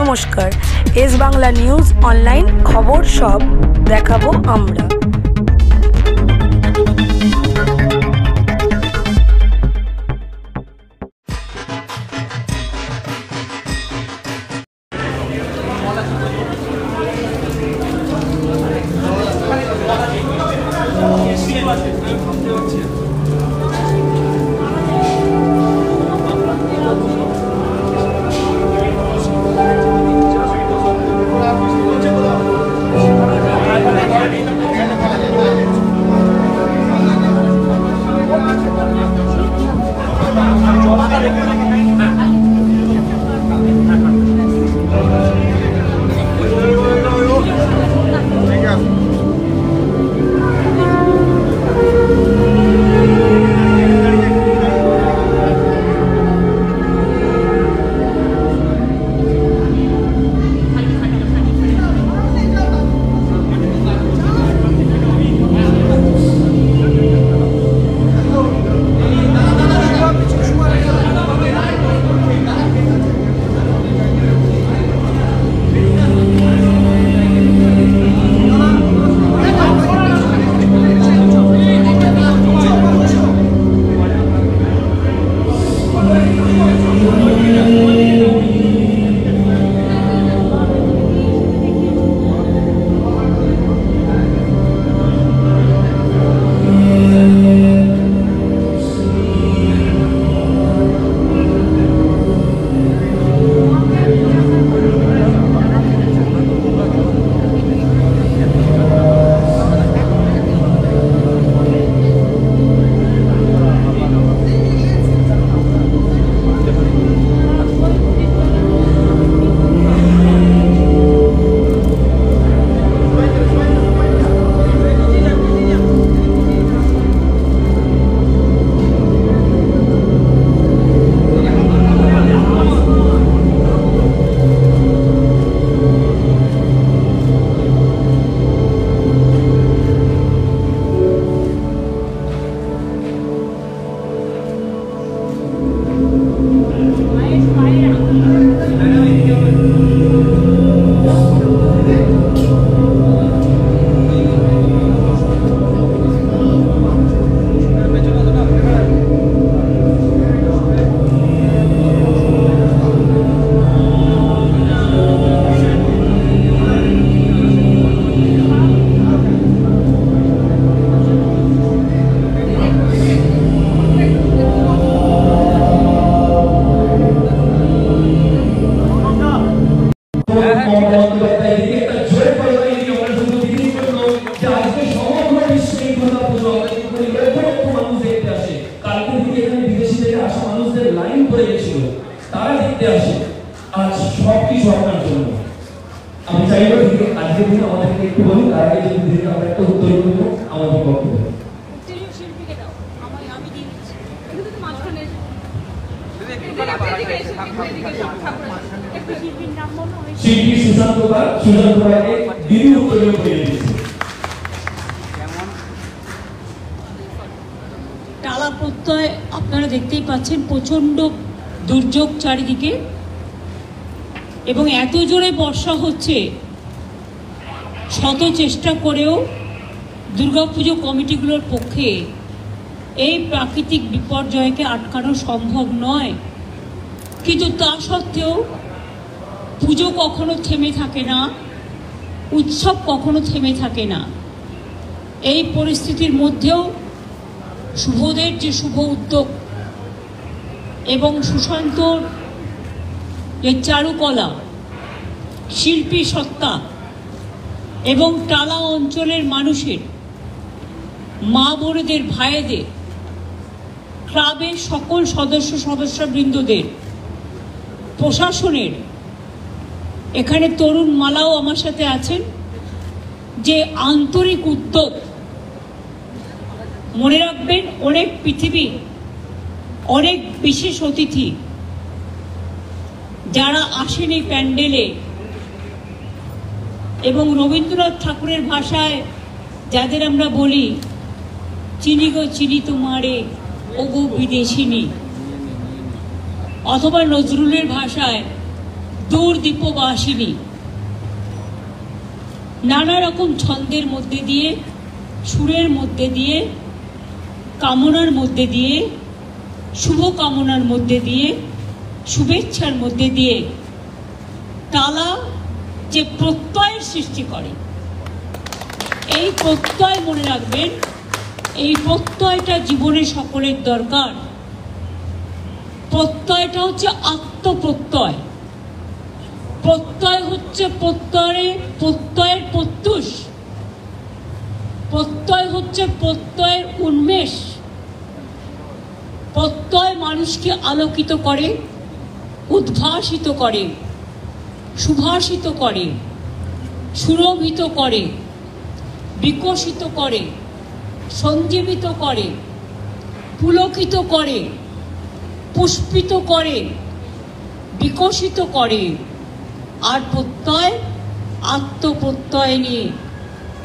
নমস্কার, S Bangla news online খবর সব দেখাবো আমরা। টালা প্রত্যয় আপনারা দেখতেই পাচ্ছেন, প্রচণ্ড দুর্যোগ চারিদিকে এবং এত জোরে বর্ষা হচ্ছে, শত চেষ্টা করেও দুর্গাপুজো কমিটিগুলোর পক্ষে এই প্রাকৃতিক বিপর্যয়কে আটকানো সম্ভব নয়। কিন্তু তা সত্ত্বেও পুজো কখনো থেমে থাকে না, উৎসব কখনো থেমে থাকে না। এই পরিস্থিতির মধ্যেও শুভদের যে শুভ উদ্যোগ এবং সুশান্তর যে চারুকলা, শিল্পী সত্তা এবং টালা অঞ্চলের মানুষের, মা বোনেদের, ভাইদের, ক্লাবের সকল সদস্যবৃন্দদের, প্রশাসনের, এখানে তরুণ মালাও আমার সাথে আছেন, যে আন্তরিক উদ্যোগ। মনে রাখবেন, অনেক পৃথিবী, অনেক বিশেষ অতিথি যারা আসেনি প্যান্ডেলে, এবং রবীন্দ্রনাথ ঠাকুরের ভাষায় যাদের আমরা বলি চিনি গো চিনি তোমারে ওগো বিদেশিনী, অথবা নজরুলের ভাষায় দূরদীপবাসিনী, নানা রকম ছন্দের মধ্যে দিয়ে, সুরের মধ্যে দিয়ে, কামনার মধ্যে দিয়ে, শুভ কামনার মধ্যে দিয়ে, শুভেচ্ছার মধ্যে দিয়ে তালা যে প্রত্যয়ের সৃষ্টি করে, এই প্রত্যয় মনে রাখবেন, এই প্রত্যয়টা জীবনে সকলের দরকার। প্রত্যয়টা হচ্ছে আত্মপ্রত্যয়। প্রত্যয় হচ্ছে প্রত্যয়ের প্রত্যুষ। প্রত্যয় হচ্ছে প্রত্যয়ের উন্মেষ। প্রত্যয় মানুষকে আলোকিত করে, উদ্ভাসিত করে, সুভাষিত করে, সুরভিত করে, বিকশিত করে, সঞ্জীবিত করে, পুলকিত করে, পুষ্পিত করে, বিকশিত করে। আর প্রত্যয় আত্মপ্রত্যয় নিয়ে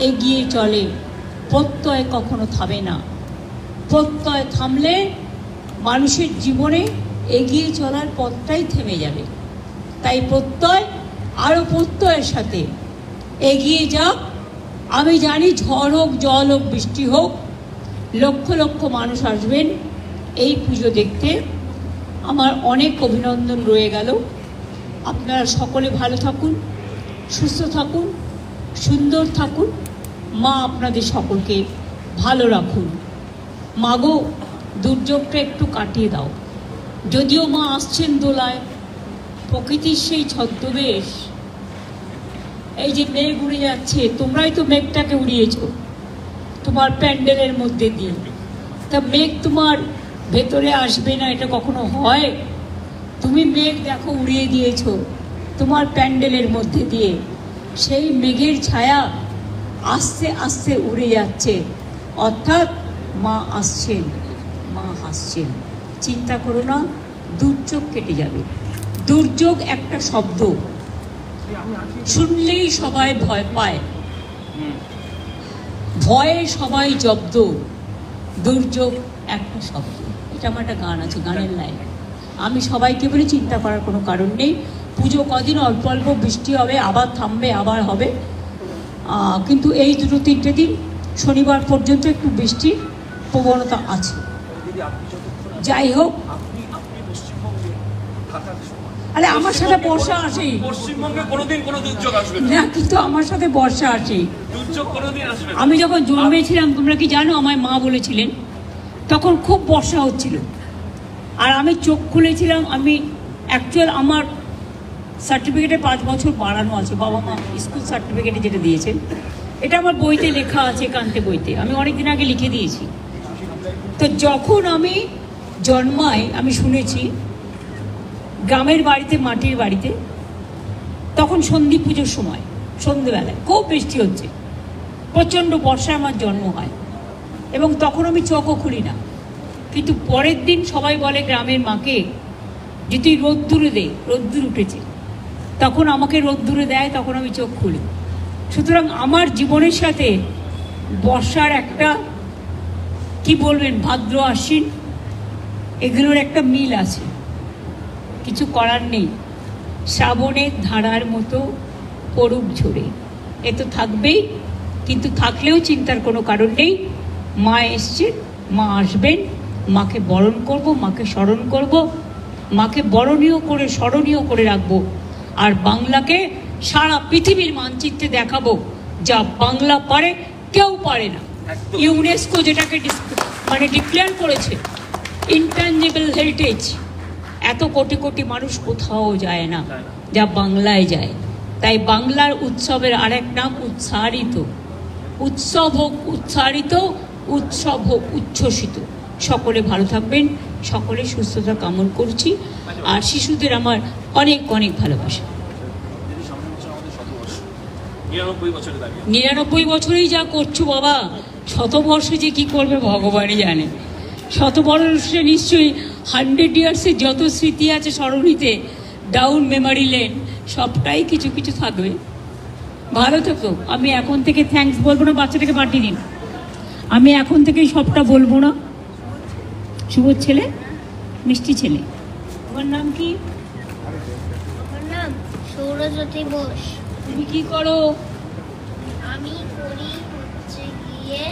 এগিয়ে চলে। প্রত্যয় কখনো থামে না। প্রত্যয় থামলে মানুষের জীবনে এগিয়ে চলার পথটাই থেমে যাবে। তাই প্রত্যয় আরও প্রত্যয়ের সাথে এগিয়ে যাক। আমি জানি ঝড় হোক, জল হোক, বৃষ্টি হোক, লক্ষ লক্ষ মানুষ আসবেন এই পুজো দেখতে। আমার অনেক অভিনন্দন রয়ে গেল। আপনারা সকলে ভালো থাকুন, সুস্থ থাকুন, সুন্দর থাকুন। মা আপনাদের সকলকে ভালো রাখুন। মাগো, দুর্যোগটা একটু কাটিয়ে দাও। যদিও মা আসছেন দোলায়, প্রকৃতির সেই ছদ্মবেশ, এই যে মেঘ উড়ে যাচ্ছে, তোমরাই তো মেঘটাকে উড়িয়েছ তোমার প্যান্ডেলের মধ্যে দিয়ে। তা মেঘ তোমার ভেতরে আসবে না এটা কখনো হয়? তুমি মেঘ দেখো উড়িয়ে দিয়েছ তোমার প্যান্ডেলের মধ্যে দিয়ে। সেই মেঘের ছায়া আস্তে আস্তে উড়ে যাচ্ছে, অর্থাৎ মা আসছেন, মা হাসছেন। চিন্তা করো না, দুর্যোগ কেটে যাবে। দুর্যোগ একটা শব্দ, শুনলেই সবাই ভয় পায়, ভয়ে সবাই জব্দ। দুর্যোগ একটা শব্দ। এটা আমার একটা গান আছে, গানের লাইন। আমি সবাইকে বলি চিন্তা করার কোনো কারণ নেই। পুজো কদিন অল্প অল্প বৃষ্টি হবে, আবার থামবে, আবার হবে। কিন্তু এই 2-3টে দিন শনিবার পর্যন্ত একটু বৃষ্টির প্রবণতা আছে। যাই হোক, আরে আমার সাথে বর্ষা আসে। পশ্চিমবঙ্গে কোনোদিন কোনো দুর্যোগ আসবে না, কিন্তু আমার সাথে বর্ষা আসে। দুর্যোগ কোনোদিন আসবে। আমি যখন জন্মেছিলাম, তোমরা কি জানো, আমায় মা বলেছিলেন, তখন খুব বর্ষা হচ্ছিল। আর আমি চোখ খুলেছিলাম। আমি অ্যাকচুয়াল আমার সার্টিফিকেটে 5 বছর বাড়ানো আছে, বাবা মা স্কুল সার্টিফিকেটে যেটা দিয়েছেন। এটা আমার বইতে লেখা আছে, কান্তে বইতে। আমি অনেক দিন আগে লিখে দিয়েছি। তো যখন আমি জন্মাই, আমি শুনেছি গ্রামের বাড়িতে, মাটির বাড়িতে, তখন সন্ধি পুজোর সময় সন্ধেবেলায় খুব বৃষ্টি হচ্ছে, প্রচণ্ড বর্ষায় আমার জন্ম হয়। এবং তখন আমি চোখও খুলি না। কিন্তু পরের দিন সবাই বলে গ্রামের মাকে, যে তুই রোদ্দুরে দে, রোদ্দুর উঠেছে। তখন আমাকে রোদ্দুরে দেয়, তখন আমি চোখ খুলি। সুতরাং আমার জীবনের সাথে বর্ষার একটা, কি বলবেন, ভাদ্র আশ্বিন, এগুলোর একটা মিল আছে। কিছু করার নেই। শ্রাবণের ধারার মতো পড়ুক ঝরে, এ তো থাকবেই। কিন্তু থাকলেও চিন্তার কোনো কারণ নেই। মা এসছেন, মা আসবেন। মাকে বরণ করব, মাকে স্মরণ করব, মাকে বরণীয় করে, স্মরণীয় করে রাখবো। আর বাংলাকে সারা পৃথিবীর মানচিত্রে দেখাবো, যা বাংলা পারে কেউ পারে না। ইউনেস্কো যেটাকে ডিক্লেয়ার করেছে ইনট্যাঞ্জিবল হেরিটেজ, এত কোটি কোটি মানুষ কোথাও যায় না, যা বাংলায় যায়। তাই বাংলার উৎসবের আরেক নাম উৎসারিত। উৎসব হোক উৎসারিত, উৎসব হোক উচ্ছ্বসিত। সকলে ভালো থাকবেন, সকলে সুস্থতা কামনা করছি। আর শিশুদের আমার অনেক অনেক ভালোবাসা। 99 বছরেই যা করছো বাবা, 100 বর্ষে যে কি করবে ভগবানই জানে। 100 বর্ষে নিশ্চয়ই 100 ইয়ার্সের যত স্মৃতি আছে সরণিতে, ডাউন মেমোরি লেন, সবটাই কিছু কিছু থাকবে। ভালো থেকো। আমি এখন থেকে থ্যাঙ্কস বলবো না, বাচ্চাটাকে পাঠিয়ে দিন। আমি এখন থেকেই সবটা বলবো না। শুভ ছেলে, মিষ্টি ছেলে। তোমার নাম কি? আমার নাম সৌরজ্যোতি বোস। তুমি কি করো? আমি করি হচ্ছে গিয়ে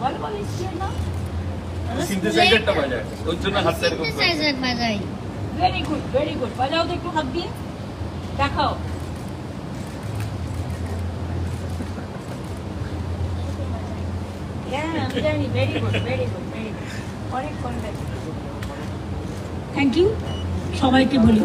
বলো বলো স্কুলের নাম। সিনথেসাইজারটা বাজায় ওর জন্য হাতটা এরকম করে। সিনথেসাইজার বাজাই। ভেরি গুড ভেরি গুড, বাজাও তো একটু হাত দিয়ে দেখাও। হ্যাঁ আমি জানি, very good very good very good, অনেক অনেক থ্যাংক ইউ সবাইকে বলি।